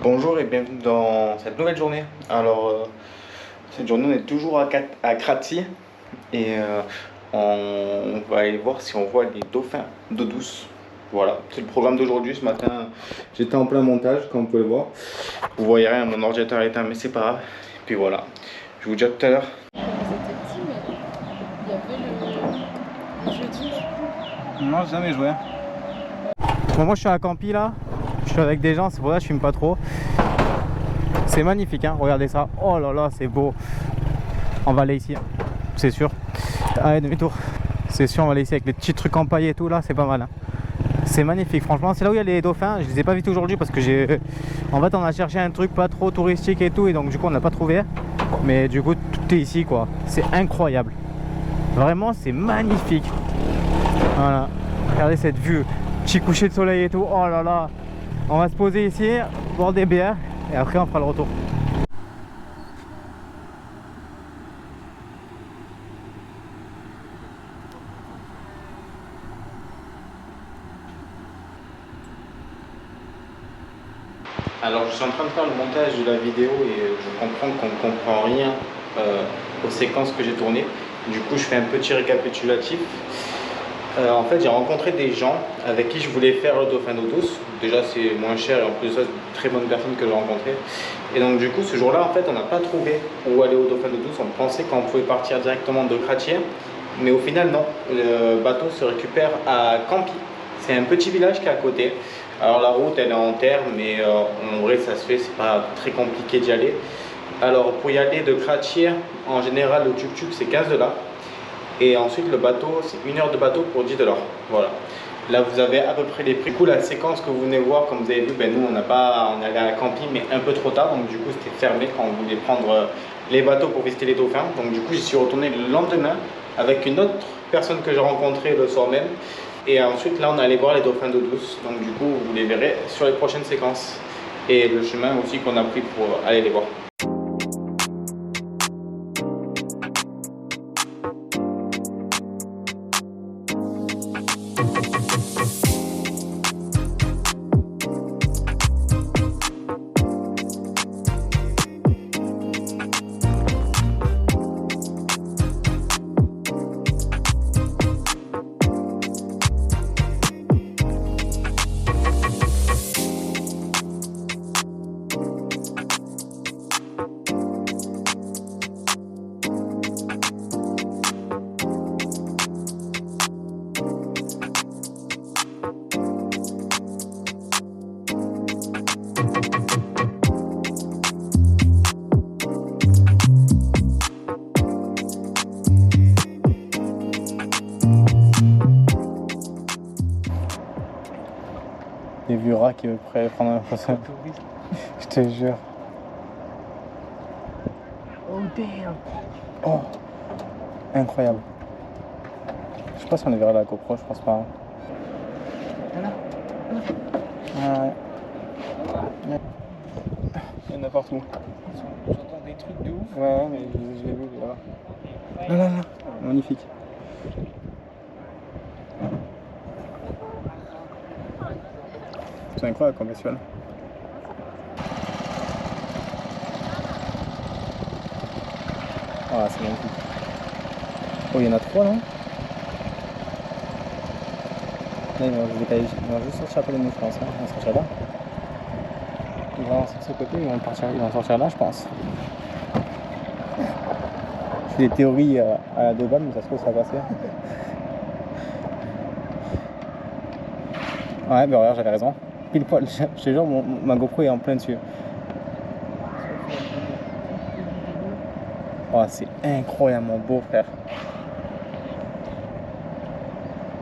Bonjour et bienvenue dans cette nouvelle journée. Cette journée, on est toujours à Cratie et on va aller voir si on voit les dauphins d'eau douce. Voilà, c'est le programme d'aujourd'hui. Ce matin, j'étais en plein montage, comme vous pouvez le voir. Vous voyez rien, mon ordinateur est éteint, mais c'est pas grave. Et puis voilà, je vous dis à tout à l'heure. Vous étiez petit, mais il y avait le jeudi. Non, j'ai jamais joué. Bon, moi je suis à Campi là, je suis avec des gens, c'est pour ça que je filme pas trop. C'est magnifique, hein, regardez ça. Oh là là, c'est beau. On va aller ici, c'est sûr. Allez, demi-tour. C'est sûr, on va aller ici avec les petits trucs empaillés et tout là, c'est pas mal. Hein. C'est magnifique, franchement. C'est là où il y a les dauphins. Je les ai pas vus aujourd'hui parce que en fait, on a cherché un truc pas trop touristique et tout, et donc du coup, on n'a pas trouvé. Mais du coup, tout est ici quoi. C'est incroyable. Vraiment, c'est magnifique. Voilà. Regardez cette vue. Petit coucher de soleil et tout. Oh là là. On va se poser ici, boire des bières et après on fera le retour. Alors je suis en train de faire le montage de la vidéo et je comprends qu'on ne comprend rien aux séquences que j'ai tournées. Du coup je fais un petit récapitulatif. En fait j'ai rencontré des gens avec qui je voulais faire le dauphin d'eau douce. Déjà c'est moins cher et en plus de ça c'est de très bonnes personnes que j'ai rencontrées. Et donc du coup ce jour là en fait on n'a pas trouvé où aller au dauphin d'eau douce. On pensait qu'on pouvait partir directement de Cratier, mais au final non. Le bateau se récupère à Campi. C'est un petit village qui est à côté. Alors la route elle est en terre, mais en vrai ça se fait, c'est pas très compliqué d'y aller. Alors pour y aller de Cratier, en général le tuk-tuk c'est 15 $. Et ensuite le bateau, c'est 1 heure de bateau pour 10 $. Voilà. Là vous avez à peu près les prix. Du coup la séquence que vous venez voir, comme vous avez vu, ben, nous on est allé à Campi mais un peu trop tard. Donc du coup c'était fermé quand on voulait prendre les bateaux pour visiter les dauphins. Donc du coup j'y suis retourné le lendemain avec une autre personne que j'ai rencontrée le soir même. Et ensuite là on est allé voir les dauphins d'eau douce. Donc du coup vous les verrez sur les prochaines séquences. Et le chemin aussi qu'on a pris pour aller les voir. Des vieux rats qui veulent prendre un photo. Je te jure. Oh damn! Oh, incroyable. Je sais pas si on les verra à la GoPro, je pense pas. Hein. Ouais. Il y en a partout. J'entends des trucs de ouf. Ouais, mais je l'ai vu, voilà. Non, non, non, magnifique. C'est incroyable comme bestiole. Ah, c'est magnifique. Oh, il y en a 3, non? Là, ils vont juste sortir après les mouches, je pense. Hein. Ils vont sortir là. Ils vont sur ce côté, ils vont sortir là, je pense. Je fais des théories à la 2 balles, mais ça se trouve, ça va passer. Ouais, bah regarde, j'avais raison. Pile poil, je te jure, ma GoPro est en plein dessus. Oh, c'est incroyablement beau, frère.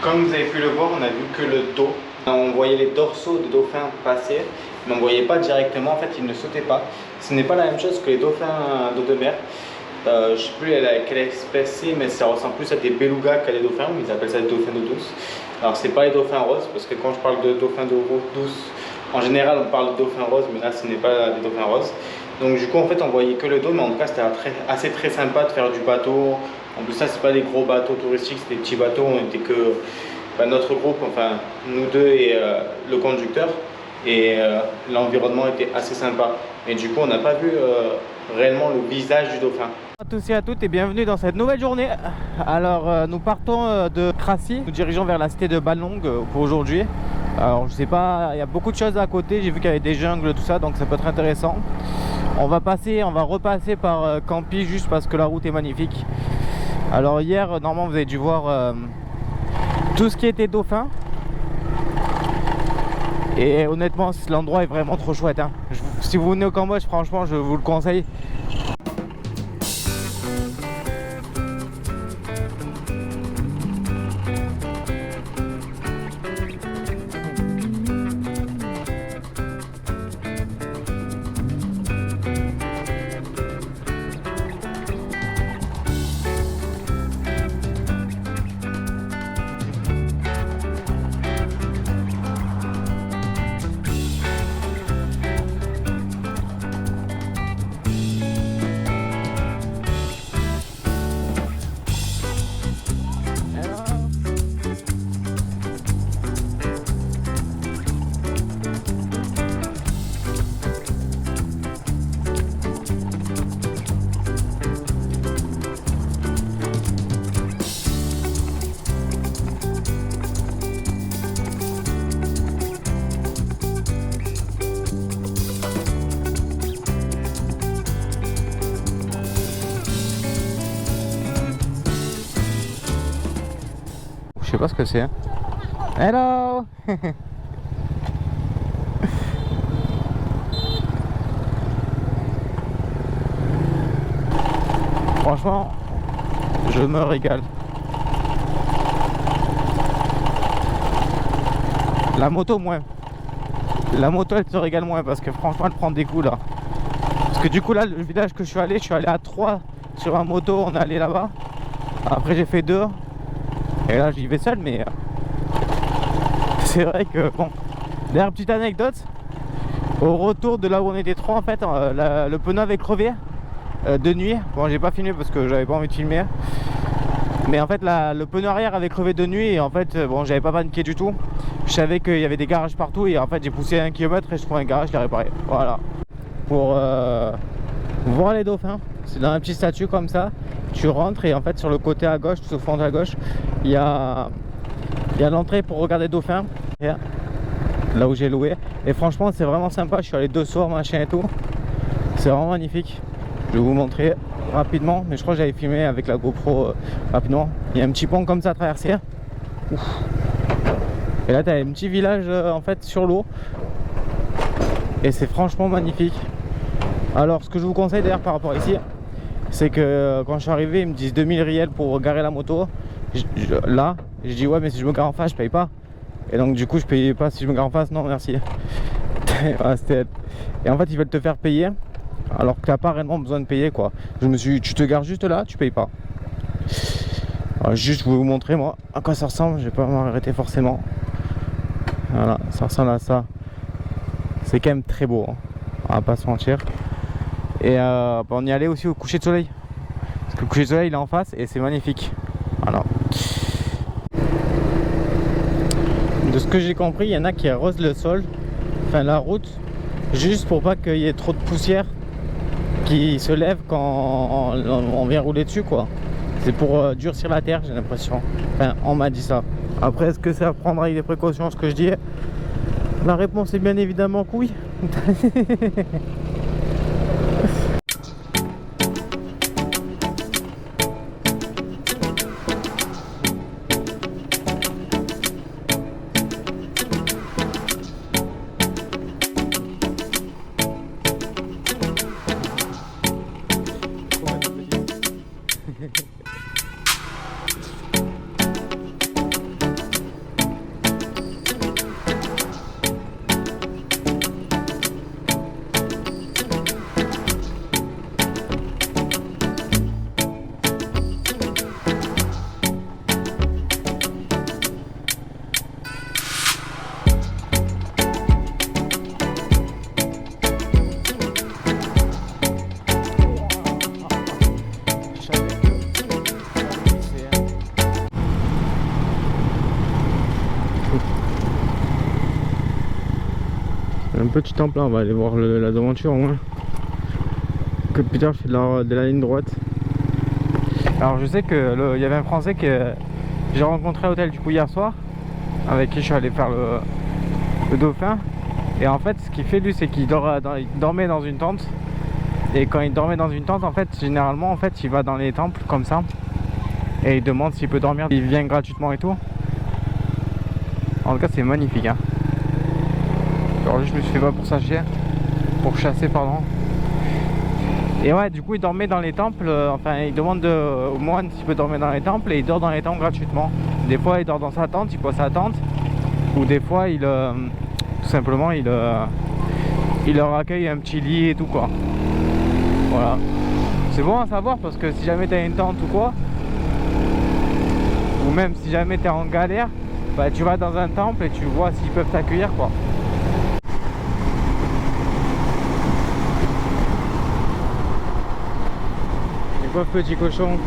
Comme vous avez pu le voir, on a vu que le dos. On voyait les dorsaux des dauphins passer, mais on ne voyait pas directement, en fait, ils ne sautaient pas. Ce n'est pas la même chose que les dauphins d'eau de mer. Je ne sais plus quelle espèce c'est, mais ça ressemble plus à des belugas qu'à des dauphins, ils appellent ça des dauphins d'eau douce. Alors c'est pas les dauphins roses, parce que quand je parle de dauphins d'eau douce, en général on parle de dauphins roses, mais là ce n'est pas des dauphins roses. Donc du coup en fait on voyait que le dos, mais en tout cas c'était assez très sympa de faire du bateau. En plus ça c'est pas des gros bateaux touristiques, c'est des petits bateaux, on était que notre groupe, enfin nous deux et le conducteur. et l'environnement était assez sympa. Et du coup, on n'a pas vu réellement le visage du dauphin. À tous et à toutes et bienvenue dans cette nouvelle journée. Alors nous partons de Crassy, nous dirigeons vers la cité de Balong pour aujourd'hui. Alors je sais pas, il y a beaucoup de choses à côté, j'ai vu qu'il y avait des jungles tout ça, donc ça peut être intéressant. On va repasser par Campi juste parce que la route est magnifique. Alors hier normalement vous avez dû voir tout ce qui était dauphin. Et honnêtement l'endroit est vraiment trop chouette hein. Si vous venez au Cambodge, franchement je vous le conseille. Je sais pas ce que c'est. Hello. Franchement, je me régale. La moto moins. La moto elle se régale moins parce que franchement elle prend des coups là. Parce que du coup là le village que je suis allé à 3 sur un moto, on est allé là-bas. Après j'ai fait 2. Et là j'y vais seul mais c'est vrai que bon. D'ailleurs petite anecdote, au retour de là où on était 3 en fait le pneu avait crevé de nuit. Bon j'ai pas filmé parce que j'avais pas envie de filmer. Mais en fait le pneu arrière avait crevé de nuit et en fait bon j'avais pas paniqué du tout. Je savais qu'il y avait des garages partout et en fait j'ai poussé 1 km et je trouve un garage, je l'ai réparé. Voilà. Pour voir les dauphins, c'est dans un petit statut comme ça. Tu rentres et en fait sur le côté à gauche, tout au fond à gauche, il y a l'entrée pour regarder les dauphins. Là où j'ai loué. Et franchement c'est vraiment sympa, je suis allé 2 soirs machin et tout. C'est vraiment magnifique. Je vais vous montrer rapidement, mais je crois que j'avais filmé avec la GoPro rapidement. Il y a un petit pont comme ça à traverser. Ouf. Et là tu as un petit village en fait sur l'eau. Et c'est franchement magnifique. Alors ce que je vous conseille d'ailleurs par rapport à ici, c'est que quand je suis arrivé ils me disent 2000 riels pour garer la moto. Là je dis ouais mais si je me gare en face je paye pas. Et donc du coup je payais pas si je me gare en face, non merci. Voilà, et en fait ils veulent te faire payer alors que t'as pas réellement besoin de payer quoi. Je me suis dit tu te gares juste là, tu payes pas. Alors, juste je vais vous montrer moi à quoi ça ressemble, je vais pas m'arrêter forcément. Voilà, ça ressemble à ça. C'est quand même très beau hein. On va pas se mentir. Et on y allait aussi au coucher de soleil. Parce que le coucher de soleil il est en face et c'est magnifique. Voilà. De ce que j'ai compris, il y en a qui arrosent le sol, enfin la route, juste pour pas qu'il y ait trop de poussière qui se lève quand on vient rouler dessus quoi. C'est pour durcir la terre, j'ai l'impression. Enfin, on m'a dit ça. Après, est-ce que c'est à prendre avec des précautions ce que je dis? La réponse est bien évidemment que oui. Un petit temple là, on va aller voir la devanture au moins. Que Peter fait de la ligne droite. Alors je sais que y avait un Français que j'ai rencontré à l'hôtel du coup hier soir, avec qui je suis allé faire le dauphin. Et en fait ce qu'il fait lui, c'est qu'il il dormait dans une tente. Et quand il dormait dans une tente, en fait généralement en fait il va dans les temples comme ça. Et il demande s'il peut dormir, il vient gratuitement et tout. En tout cas c'est magnifique hein. Alors je me suis fait pas pour chasser pardon. Et ouais, du coup il dormait dans les temples, enfin il demande au moine s'il peut dormir dans les temples et il dort dans les temples gratuitement. Des fois il dort dans sa tente, il pose sa tente, ou des fois il tout simplement il leur accueille un petit lit et tout quoi. Voilà. C'est bon à savoir parce que si jamais t'as une tente ou quoi, ou même si jamais t'es en galère, bah tu vas dans un temple et tu vois s'ils peuvent t'accueillir quoi. Pauvre petit cochon.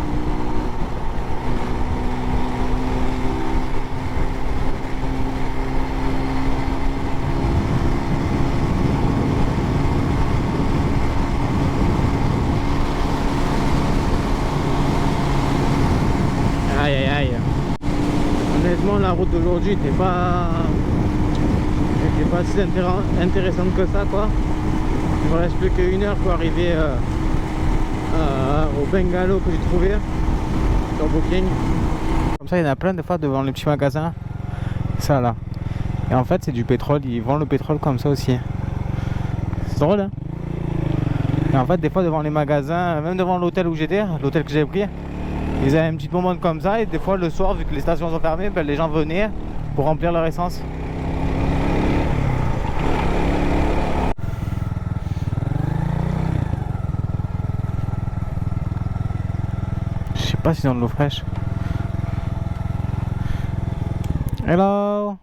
Aïe aïe aïe. Honnêtement la route d'aujourd'hui n'était pas si intéressante que ça quoi. Il me reste plus qu'une heure pour arriver au bungalow que j'ai trouvé sur Booking. Comme ça il y en a plein de fois devant les petits magasins. Ça là. Et en fait c'est du pétrole, ils vendent le pétrole comme ça aussi. C'est drôle hein. Et en fait des fois devant les magasins, même devant l'hôtel où j'étais, l'hôtel que j'ai pris, ils avaient une petite moment comme ça. Et des fois le soir vu que les stations sont fermées, ben, les gens venaient pour remplir leur essence. Je sais pas si dans de l'eau fraîche. Hello.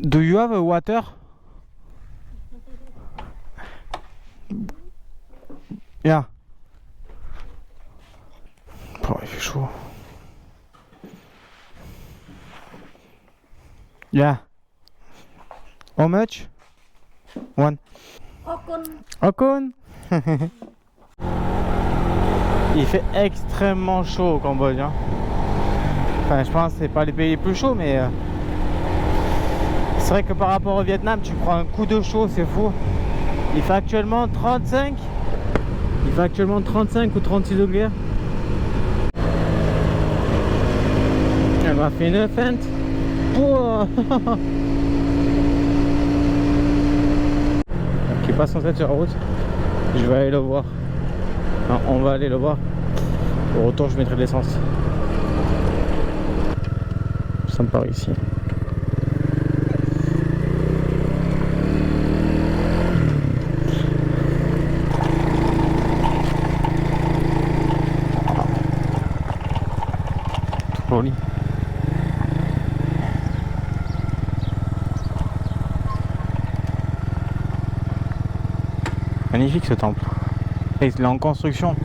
Do you have a water? Yeah. Oh, il fait chaud. Yeah. How much? One. Okun. Il fait extrêmement chaud au Cambodge hein. Enfin je pense que c'est pas les pays les plus chauds mais c'est vrai que par rapport au Vietnam tu prends un coup de chaud, c'est fou. Il fait actuellement 35. Il fait actuellement 35 ou 36 degrés. Elle m'a fait une feinte. Oh. Qui passe en tête sur la route. Je vais aller le voir. Enfin, on va aller le voir. Au retour je mettrai de l'essence. Ça me paraît ici. Tout joli. Magnifique ce temple. Et il est en construction.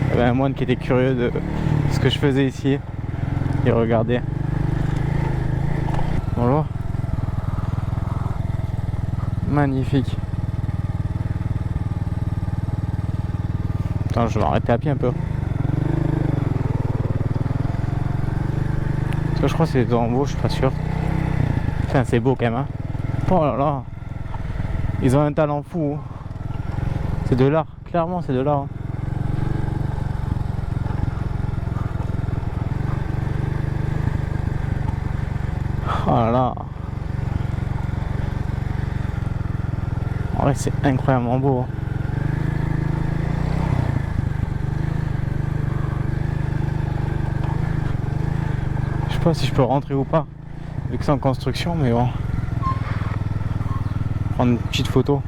Il y avait un moine qui était curieux de ce que je faisais ici. Il regardait. Bonjour. Magnifique. Attends, je vais m'arrêter à pied un peu. Parce que je crois que c'est en haut, je suis pas sûr. Enfin, c'est beau quand même. Hein. Oh là là. Ils ont un talent fou. C'est de l'art. Clairement, c'est de l'art. Oh là là. En vrai, c'est incroyablement beau. Je sais pas si je peux rentrer ou pas, vu que c'est en construction, mais bon. Prendre une petite photo.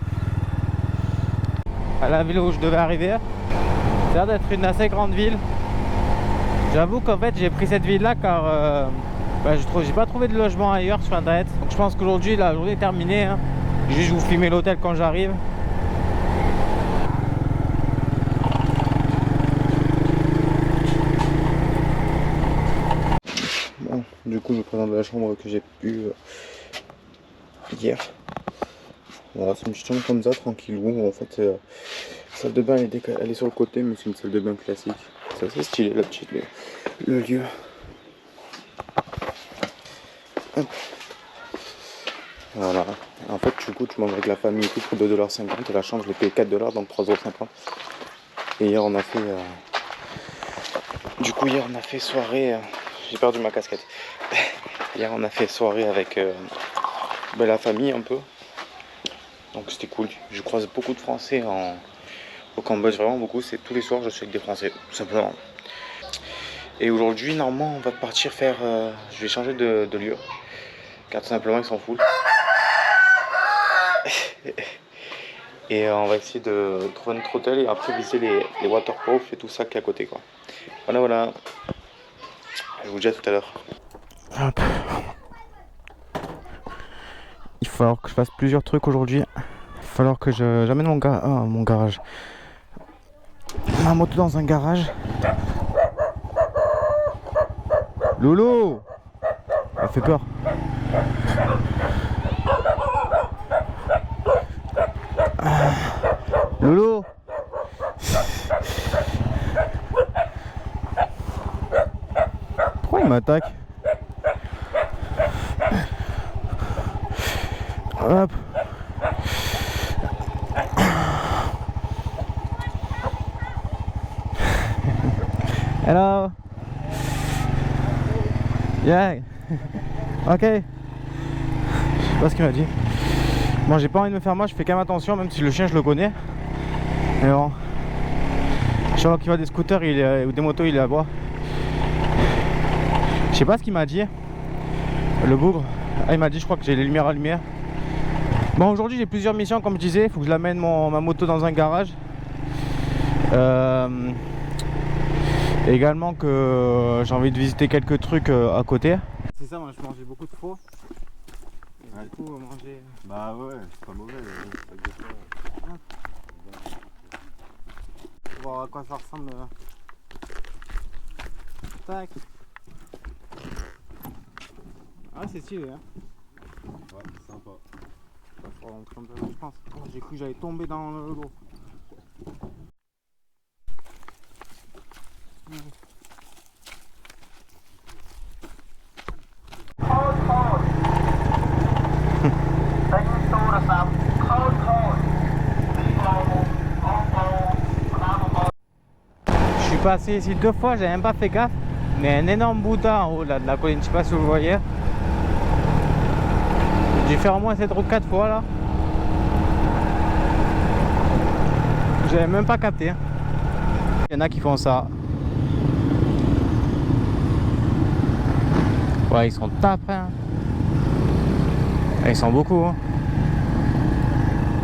À la ville où je devais arriver, ça a l'air d'être une assez grande ville. J'avoue qu'en fait j'ai pris cette ville là car Bah, j'ai pas trouvé de logement ailleurs sur internet. Donc je pense qu'aujourd'hui la journée est terminée. Hein. Juste je vous filmer l'hôtel quand j'arrive. Bon, du coup je vous présente la chambre que j'ai eue hier. Voilà, c'est une petite chambre comme ça, tranquillou. En fait, salle de bain elle est sur le côté, mais c'est une salle de bain classique. C'est assez stylé la petite, le lieu. Hop. Voilà. En fait, du coup, tu manges avec la famille et tout pour 2,50 $. Et la chambre, je l'ai payé 4 $, donc 3,50 €. Et hier, on a fait. Du coup, hier, on a fait soirée. J'ai perdu ma casquette. Hier, on a fait soirée avec la famille un peu. Donc, c'était cool. Je croise beaucoup de Français au Cambodge, vraiment beaucoup. C'est tous les soirs, je suis avec des Français, tout simplement. Et aujourd'hui, normalement, on va partir faire. Je vais changer de lieu. Car tout simplement, ils sont full. Et on va essayer de trouver notre hôtel et après visiter les waterproofs et tout ça qui est à côté, quoi. Voilà. Je vous dis à tout à l'heure. Hop. Il va falloir que je fasse plusieurs trucs aujourd'hui. Il va falloir que j'amène mon garage. Ma moto dans un garage. Loulou, elle fait peur. Loulou. Pourquoi il m'attaque? Hop. Hello. Yeah. Ok. Je sais pas ce qu'il m'a dit. Bon, j'ai pas envie de me faire mal, je fais quand même attention, même si le chien je le connais. Mais bon. Chaque fois qu'il va des scooters ou des motos, il aboie. Je sais pas ce qu'il m'a dit. Le bougre. Ah, il m'a dit, je crois que j'ai les lumières allumées. Bon, aujourd'hui j'ai plusieurs missions, comme je disais. Il faut que je l'amène ma moto dans un garage. Également que j'ai envie de visiter quelques trucs à côté. C'est ça, moi je mangeais beaucoup de faux. Et du coup manger. Bah ouais, c'est pas mauvais. Pour voir à quoi ça ressemble. Tac. Ah c'est stylé hein. Ouais, c'est sympa. Faut rentrer un peu, je pense. Oh, j'ai cru que j'allais tomber dans le lot. Je suis passé ici 2 fois, j'ai même pas fait gaffe. Mais un énorme Bouddha en haut là, de la colline, je sais pas si vous le voyez. J'ai fait au moins cette route 4 fois là. J'avais même pas capté. Il y en a qui font ça. Ouais, ils sont tapins. Ils sont beaucoup. Hein.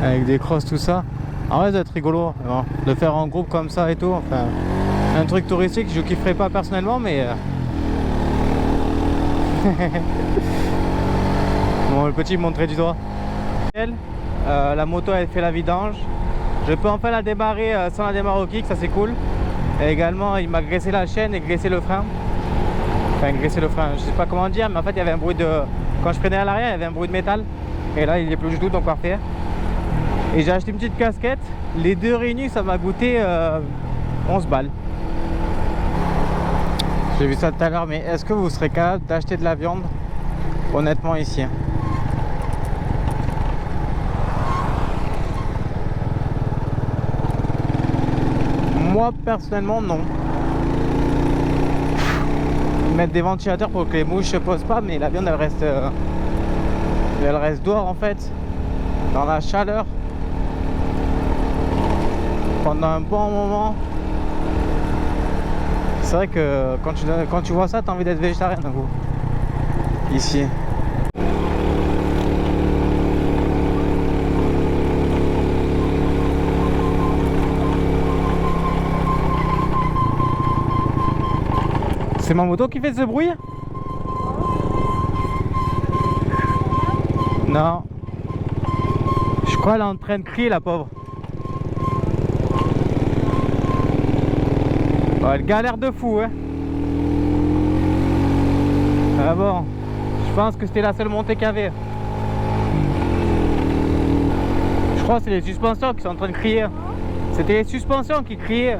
Avec des crosses, tout ça. En vrai, ça doit être rigolo. Bon, de faire en groupe comme ça et tout. Enfin, un truc touristique, je kifferais pas personnellement, mais. Bon, le petit me montrait du doigt. La moto, elle fait la vidange. Je peux enfin la démarrer sans la démarrer au kick, ça c'est cool. Et également, il m'a graissé la chaîne et graissé le frein. Enfin, graissé le frein, je sais pas comment dire, mais en fait, il y avait un bruit de. Quand je prenais à l'arrière, il y avait un bruit de métal. Et là, il est plus du tout, donc parfait. Et j'ai acheté une petite casquette. Les deux réunis, ça m'a coûté 11 balles. J'ai vu ça tout à l'heure, mais est-ce que vous serez capable d'acheter de la viande honnêtement ici? Moi personnellement non. Mettre des ventilateurs pour que les mouches se posent pas, mais la viande elle reste dehors en fait, dans la chaleur pendant un bon moment. C'est vrai que quand tu vois ça, t'as envie d'être végétarien d'un coup. Ici. C'est ma moto qui fait ce bruit? Non. Je crois qu'elle est en train de crier, la pauvre. Oh, elle galère de fou, hein. Ah bon. Je pense que c'était la seule montée qu'il y avait. Je crois que c'est les suspensions qui sont en train de crier. C'était les suspensions qui criaient.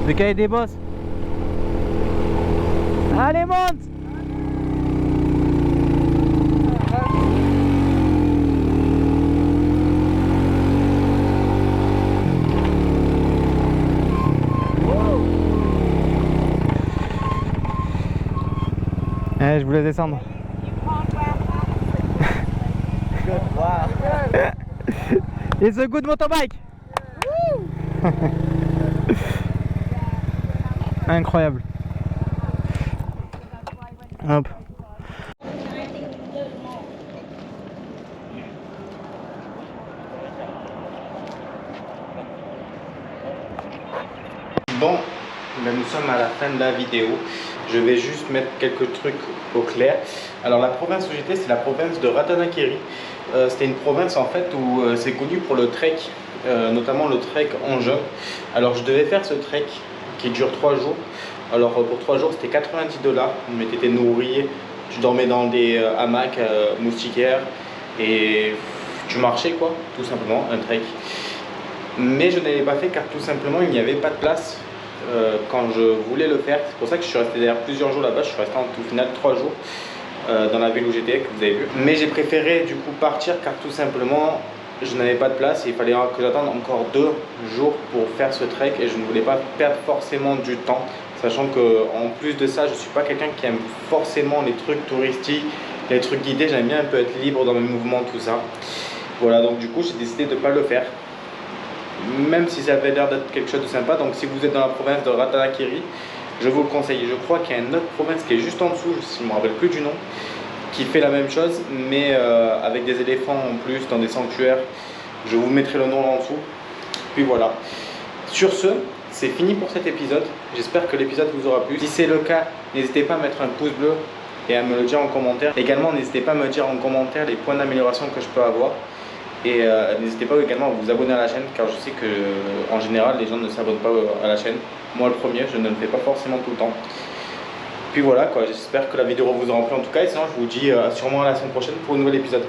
De qu'il y avait des bosses. Allez, monte! Je vous laisse descendre. It's a good motorbike. Incroyable. Hop. Bon, ben nous sommes à la fin de la vidéo. Je vais juste mettre quelques trucs au clair. Alors la province où j'étais, c'est la province de Ratanakiri. C'était une province en fait où c'est connu pour le trek, notamment le trek engin. Alors je devais faire ce trek qui dure 3 jours. Alors pour 3 jours c'était $90, mais tu étais nourri, tu dormais dans des hamacs moustiquaires et tu marchais quoi, tout simplement, un trek. Mais je n'avais pas fait car tout simplement il n'y avait pas de place quand je voulais le faire. C'est pour ça que je suis resté derrière plusieurs jours là-bas. Je suis resté en tout final 3 jours dans la ville où j'étais, que vous avez vu. Mais j'ai préféré du coup partir car tout simplement je n'avais pas de place et il fallait que j'attende encore 2 jours pour faire ce trek et je ne voulais pas perdre forcément du temps, sachant que en plus de ça je suis pas quelqu'un qui aime forcément les trucs touristiques, les trucs guidés. J'aime bien un peu être libre dans mes mouvements, tout ça. Voilà, donc du coup j'ai décidé de ne pas le faire, même si ça avait l'air d'être quelque chose de sympa. Donc si vous êtes dans la province de Ratanakiri, je vous le conseille. Je crois qu'il y a une autre province qui est juste en dessous, je ne me rappelle plus du nom, qui fait la même chose, mais avec des éléphants en plus dans des sanctuaires. Je vous mettrai le nom en dessous. Puis voilà. Sur ce, c'est fini pour cet épisode. J'espère que l'épisode vous aura plu. Si c'est le cas, n'hésitez pas à mettre un pouce bleu et à me le dire en commentaire. Également, n'hésitez pas à me dire en commentaire les points d'amélioration que je peux avoir. Et n'hésitez pas également à vous abonner à la chaîne, car je sais que en général les gens ne s'abonnent pas à la chaîne. Moi le premier, je ne le fais pas forcément tout le temps. Puis voilà quoi, j'espère que la vidéo vous aura plu en tout cas, et sinon je vous dis sûrement à la semaine prochaine pour un nouvel épisode.